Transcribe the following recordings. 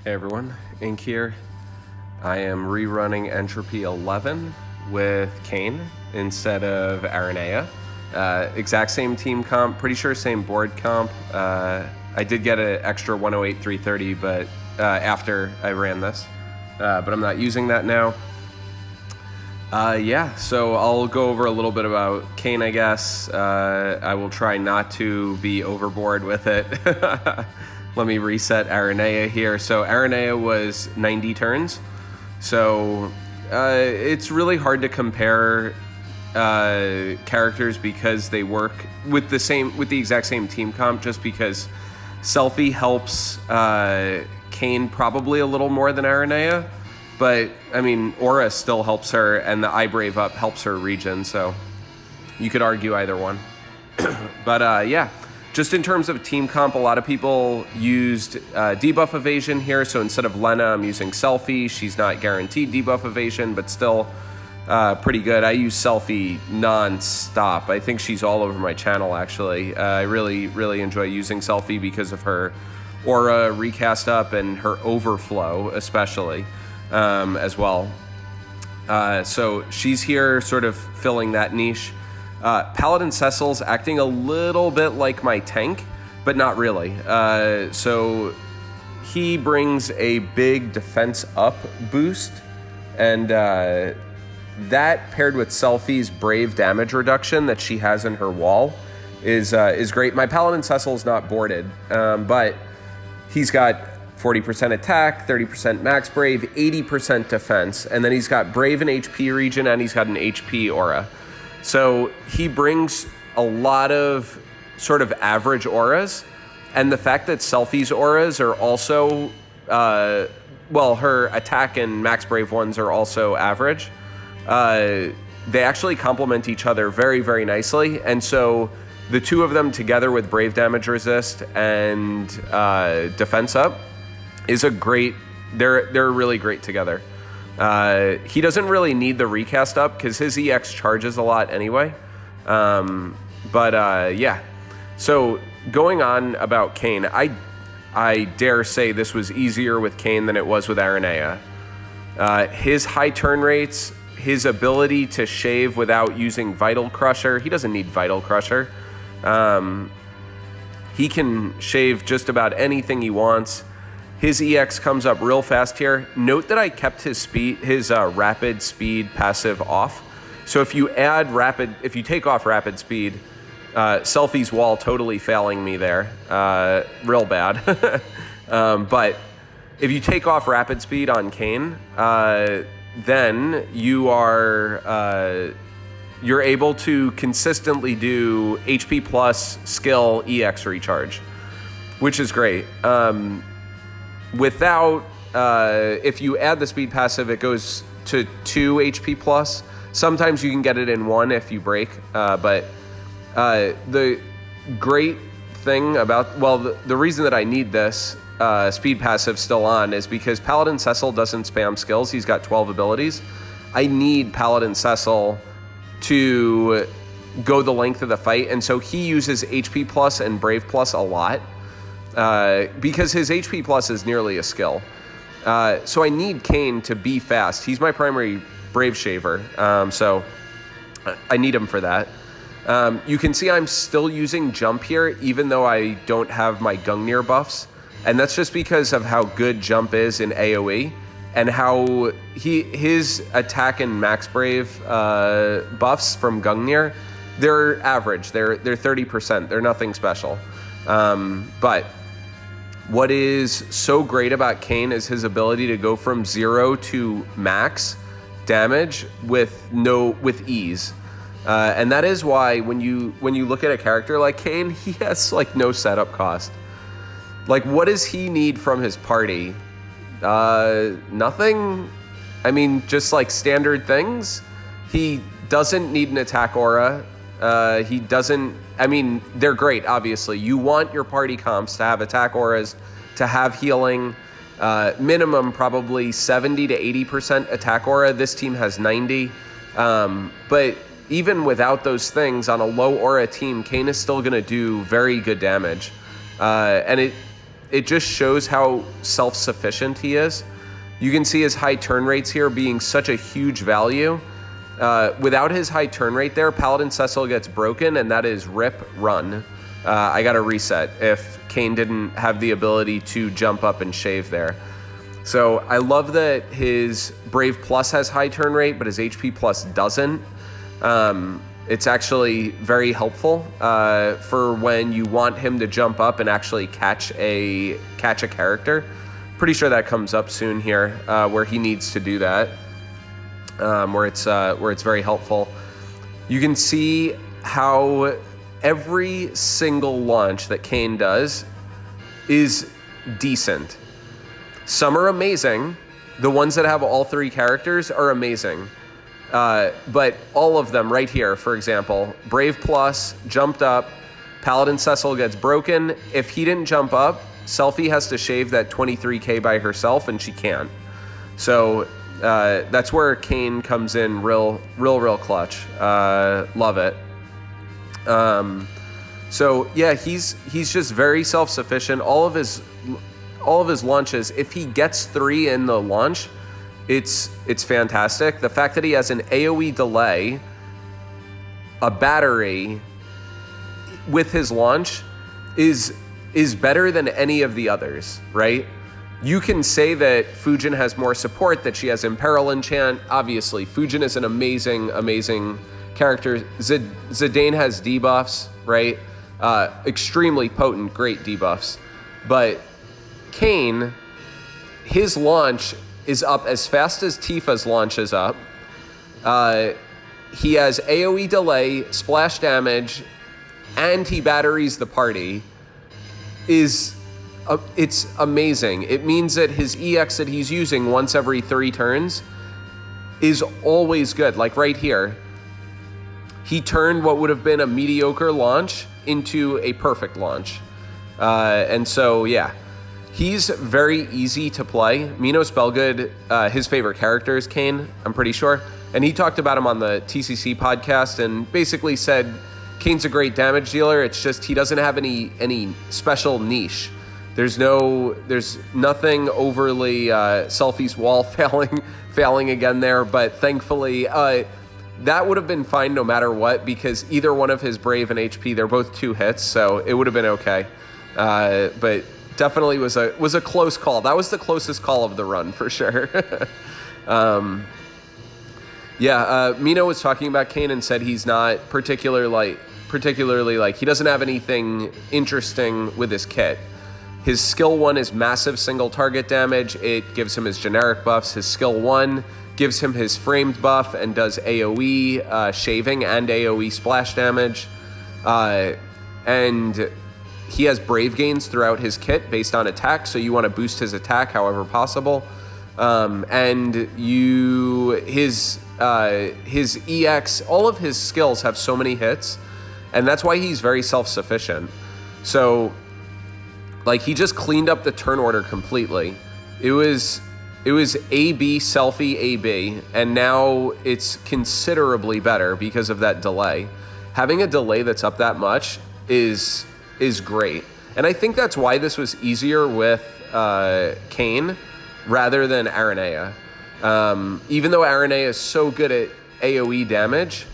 Hey everyone, Ink here. I am rerunning Entropy 11 with Kain instead of Aranea. Exact same team comp, pretty sure same board comp. I did get an extra 108 330 but after I ran this, but I'm not using that now. Yeah, so I'll go over a little bit about Kain, I guess. I will try not to be overboard with it. Let me reset Aranea here. So Aranea was 90 turns. So it's really hard to compare characters because they work with the exact same team comp, just because Selphie helps Kain probably a little more than Aranea. But, I mean, Aura still helps her, and the I Brave Up helps her regen, so you could argue either one. But, yeah, just in terms of team comp, a lot of people used debuff evasion here, so instead of Lena, I'm using Selphie. She's not guaranteed debuff evasion, but still pretty good. I use Selphie non-stop. I think she's all over my channel, actually. I really, really enjoy using Selphie because of her Aura recast up and her overflow, especially. As well. So she's here sort of filling that niche. Paladin Cecil's acting a little bit like my tank, but not really. So he brings a big defense up boost, and that paired with Selphie's brave damage reduction that she has in her wall is great. My Paladin Cecil's not boarded, but he's got 40% attack, 30% max brave, 80% defense, and then he's got brave and HP regen, and he's got an HP aura. So he brings a lot of sort of average auras, and the fact that Selphie's auras are also, well, her attack and max brave ones are also average. They actually complement each other very, very nicely, and so the two of them together with brave damage resist and defense up is a great, they're really great together. He doesn't really need the recast up because his EX charges a lot anyway. Yeah. So going on about Kain, I dare say this was easier with Kain than it was with Aranea. His high turn rates, his ability to shave without using Vital Crusher, he doesn't need Vital Crusher. He can shave just about anything he wants. His EX comes up real fast here. Note that I kept his rapid speed passive off. So if you take off rapid speed, Selphie's wall totally failing me there, real bad. But if you take off rapid speed on Kain, then you're able to consistently do HP plus skill EX recharge, which is great. Without, if you add the speed passive, it goes to 2 HP plus. Sometimes you can get it in 1 if you break, but the great thing about, well, the reason that I need this speed passive still on is because Paladin Cecil doesn't spam skills. He's got 12 abilities. I need Paladin Cecil to go the length of the fight, and so he uses HP plus and Brave plus a lot. Because his HP plus is nearly a skill. So I need Kain to be fast. He's my primary Brave Shaver, so I need him for that. You can see I'm still using Jump here, even though I don't have my Gungnir buffs. And that's just because of how good Jump is in AoE, and how his attack and max Brave buffs from Gungnir, they're average. They're 30%. They're nothing special. But what is so great about Kain is his ability to go from 0 to max damage with ease. And that is why when you look at a character like Kain, he has like no setup cost. Like, what does he need from his party? Nothing. I mean, just like standard things. He doesn't need an attack aura. He doesn't, I mean, they're great, obviously. You want your party comps to have attack auras, to have healing, minimum probably 70 to 80% attack aura. This team has 90. But even without those things, on a low aura team, Kain is still going to do very good damage. And it just shows how self-sufficient he is. You can see his high turn rates here being such a huge value. Without his high turn rate there, Paladin Cecil gets broken, and that is rip run. I got to reset if Kain didn't have the ability to jump up and shave there. So I love that his Brave Plus has high turn rate, but his HP Plus doesn't. It's actually very helpful for when you want him to jump up and actually catch a character. Pretty sure that comes up soon here, where he needs to do that, where it's very helpful. You can see how every single launch that Kain does is decent. Some are amazing. The ones that have all three characters are amazing. But all of them right here, for example, Brave Plus, jumped up, Paladin Cecil gets broken. If he didn't jump up, Selphie has to shave that 23k by herself, and she can't. So that's where Kain comes in real clutch. Love it. So yeah, he's just very self-sufficient. All of his launches, if he gets 3 in the launch, it's fantastic. The fact that he has an AoE delay, a battery with his launch is better than any of the others, right? You can say that Fujin has more support, that she has Imperil Enchant. Obviously, Fujin is an amazing character. Zidane has debuffs, right? Extremely potent, great debuffs. But Kain, his launch is up as fast as Tifa's launch is up. He has AoE delay, splash damage, and he batteries the party. It's amazing. It means that his EX that he's using once every 3 turns is always good. Like right here, he turned what would have been a mediocre launch into a perfect launch. And so, yeah, he's very easy to play. Minos Belgood, his favorite character is Kain, I'm pretty sure. And he talked about him on the TCC podcast and basically said Kain's a great damage dealer. It's just he doesn't have any special niche. There's nothing overly Selphie's wall failing again there, but thankfully that would have been fine no matter what, because either one of his Brave and HP, they're both 2 hits, so it would have been okay. But definitely was a close call. That was the closest call of the run for sure. Mino was talking about Kain and said he's not particularly like he doesn't have anything interesting with his kit. His skill 1 is massive single target damage. It gives him his generic buffs. His skill 1 gives him his framed buff and does AoE shaving and AoE splash damage. And he has Brave gains throughout his kit based on attack, so you want to boost his attack however possible. And his EX, all of his skills have so many hits, and that's why he's very self-sufficient. So, like, he just cleaned up the turn order completely. It was AB, Selphie, AB, and now it's considerably better because of that delay. Having a delay that's up that much is great. And I think that's why this was easier with Kain rather than Aranea. Even though Aranea is so good at AoE damage,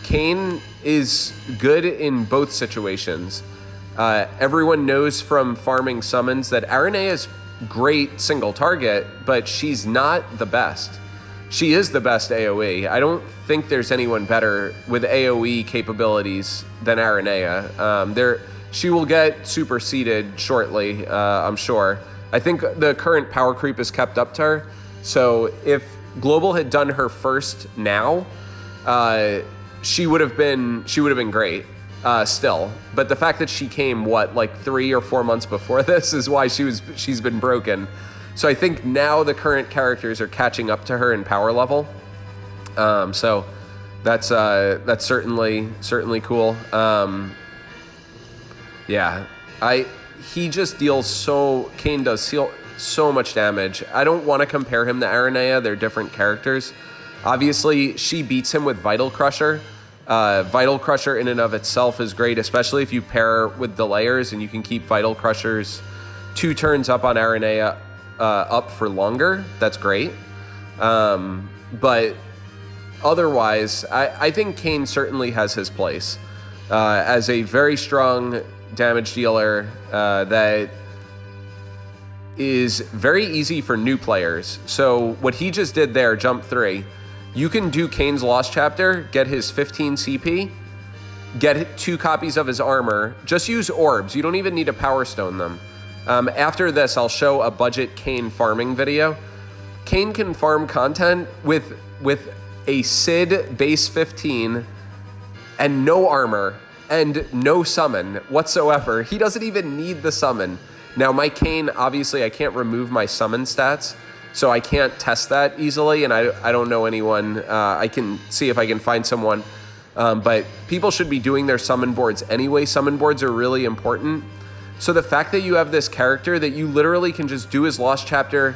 Kain is good in both situations. Everyone knows from farming summons that Aranea is great single target, but she's not the best. She is the best AoE. I don't think there's anyone better with AoE capabilities than Aranea. She will get superseded shortly, I'm sure. I think the current power creep is kept up to her. So if Global had done her first now, she would have been great. Still, but the fact that she came like 3 or 4 months before this is why she's been broken. So I think now the current characters are catching up to her in power level. So that's certainly cool. He just deals Kain does so much damage. I don't want to compare him to Aranea. They're different characters. Obviously, she beats him with Vital Crusher. Vital Crusher in and of itself is great, especially if you pair with delayers and you can keep Vital Crushers 2 turns up on Aranea up for longer, that's great. But otherwise, I think Kain certainly has his place as a very strong damage dealer that is very easy for new players. So what he just did there, jump 3, you can do Kain's Lost Chapter, get his 15 CP, get 2 copies of his armor, just use orbs. You don't even need to Power Stone them. After this, I'll show a budget Kain farming video. Kain can farm content with a Sid base 15 and no armor and no summon whatsoever. He doesn't even need the summon. Now, my Kain, obviously, I can't remove my summon stats, so I can't test that easily, and I don't know anyone. I can see if I can find someone, but people should be doing their summon boards anyway. Summon boards are really important. So the fact that you have this character that you literally can just do his Lost Chapter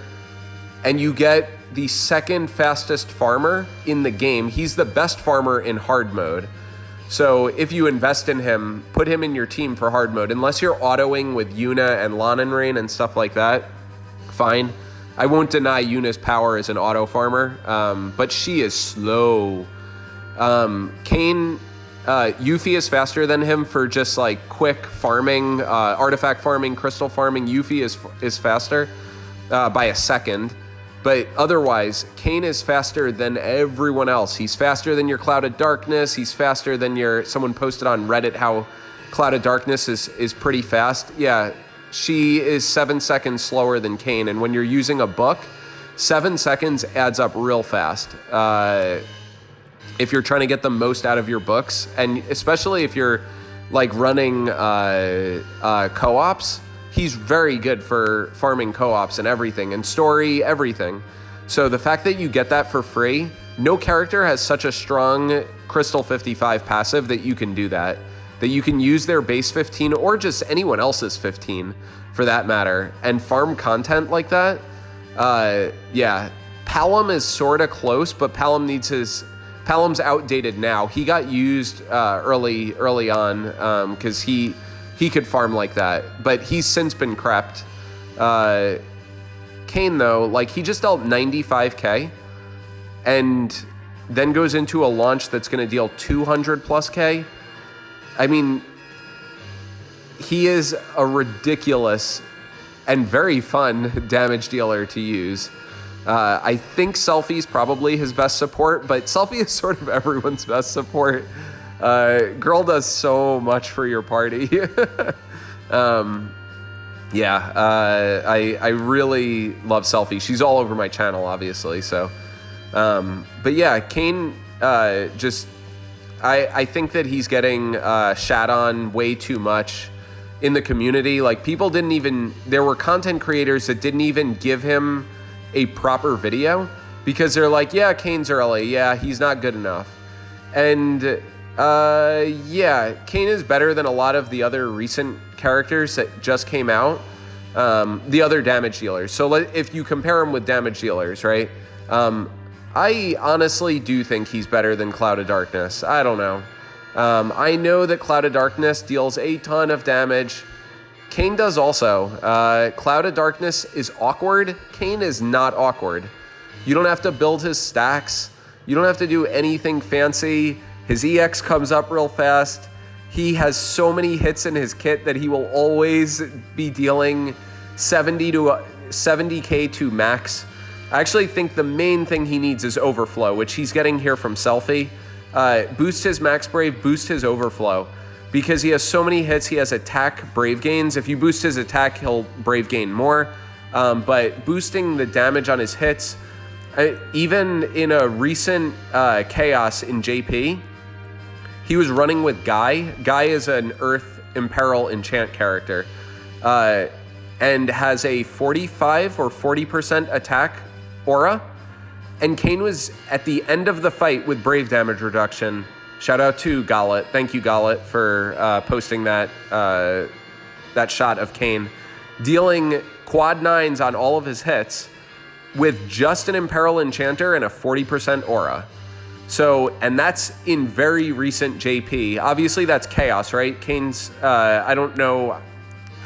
and you get the 2nd fastest farmer in the game. He's the best farmer in hard mode. So if you invest in him, put him in your team for hard mode. Unless you're autoing with Yuna and Lanenrain and stuff like that, fine. I won't deny Yuna's power as an auto farmer, but she is slow. Kain, Yuffie is faster than him for just like quick farming, artifact farming, crystal farming. Yuffie is faster by a second. But otherwise, Kain is faster than everyone else. He's faster than your Cloud of Darkness. He's faster than your... Someone posted on Reddit how Cloud of Darkness is pretty fast. Yeah, she is 7 seconds slower than Kain. And when you're using a book, 7 seconds adds up real fast. If you're trying to get the most out of your books, and especially if you're like running co-ops, he's very good for farming co-ops and everything, and story, everything. So the fact that you get that for free, no character has such a strong Crystal 55 passive that you can do that. That you can use their base 15 or just anyone else's 15 for that matter and farm content like that. Yeah, Palom is sort of close, but Palom's outdated now. He got used early on because he could farm like that, but he's since been crept. Kain, though, like, he just dealt 95k and then goes into a launch that's going to deal 200 plus k. I mean, he is a ridiculous and very fun damage dealer to use. I think Selphie's probably his best support, but Selphie is sort of everyone's best support. Girl does so much for your party. Yeah, I really love Selphie. She's all over my channel, obviously. So, but yeah, Kain, I think that he's getting shat on way too much in the community. Like, people didn't even, there were content creators that didn't even give him a proper video because they're like, yeah, Kain's early. Yeah, he's not good enough. And yeah, Kain is better than a lot of the other recent characters that just came out, the other damage dealers. So if you compare him with damage dealers, right? I honestly do think he's better than Cloud of Darkness. I don't know. I know that Cloud of Darkness deals a ton of damage. Kain does also. Cloud of Darkness is awkward. Kain is not awkward. You don't have to build his stacks. You don't have to do anything fancy. His EX comes up real fast. He has so many hits in his kit that he will always be dealing 70k to max. I actually think the main thing he needs is Overflow, which he's getting here from Selphie. Boost his Max Brave, boost his Overflow. Because he has so many hits, he has attack Brave gains. If you boost his attack, he'll Brave gain more. But boosting the damage on his hits, even in a recent Chaos in JP, he was running with Guy. Guy is an Earth Imperil enchant character and has a 45 or 40% attack aura. And Kain was at the end of the fight with Brave damage reduction. Shout out to Gallet. Thank you, Gallet, for posting that that shot of Kain dealing quad 9s on all of his hits with just an Imperil Enchanter and a 40% aura. So, and that's in very recent JP. Obviously, that's Chaos, right? Kain's, I don't know.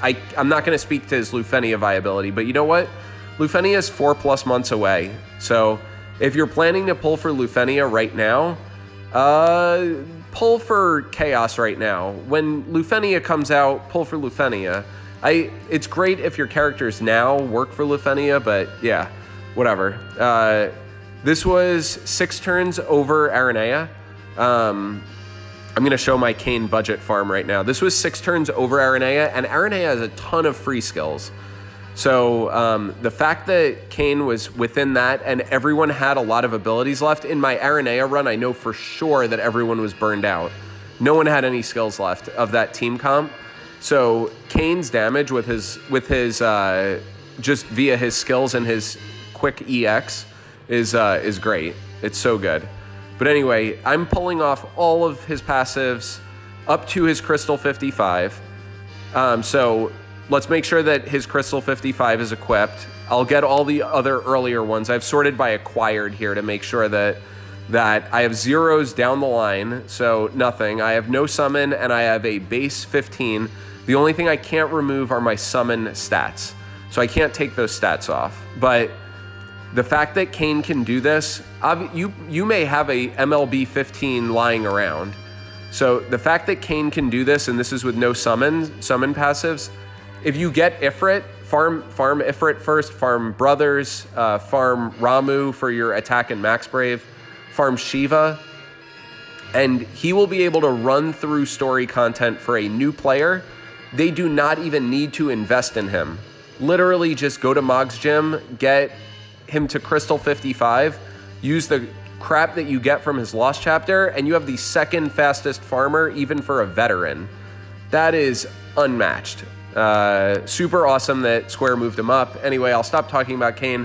I'm not going to speak to his Lufenia viability, but you know what? Lufenia is 4+ months away. So if you're planning to pull for Lufenia right now, pull for Chaos right now. When Lufenia comes out, pull for Lufenia. It's great if your characters now work for Lufenia, but yeah, whatever. This was 6 turns over Aranea. I'm going to show my Kain budget farm right now. This was 6 turns over Aranea, and Aranea has a ton of free skills. So the fact that Kain was within that and everyone had a lot of abilities left, in my Aranea run, I know for sure that everyone was burned out. No one had any skills left of that team comp. So Kain's damage with his just via his skills and his quick EX is great. It's so good. But anyway, I'm pulling off all of his passives up to his Crystal 55. So let's make sure that his Crystal 55 is equipped. I'll get all the other earlier ones. I've sorted by acquired here to make sure that I have zeros down the line, so nothing. I have no summon, and I have a base 15. The only thing I can't remove are my summon stats. So I can't take those stats off. But the fact that Kain can do this, you may have a MLB 15 lying around. So the fact that Kain can do this, and this is with no summon passives, if you get Ifrit, farm Ifrit first, farm Brothers, farm Ramu for your attack and Max Brave, farm Shiva, and he will be able to run through story content for a new player. They do not even need to invest in him. Literally just go to Mog's Gym, get him to Crystal 55, use the crap that you get from his Lost Chapter, and you have the second fastest farmer even for a veteran. That is unmatched. Super awesome that Square moved him up. Anyway, I'll stop talking about Kain.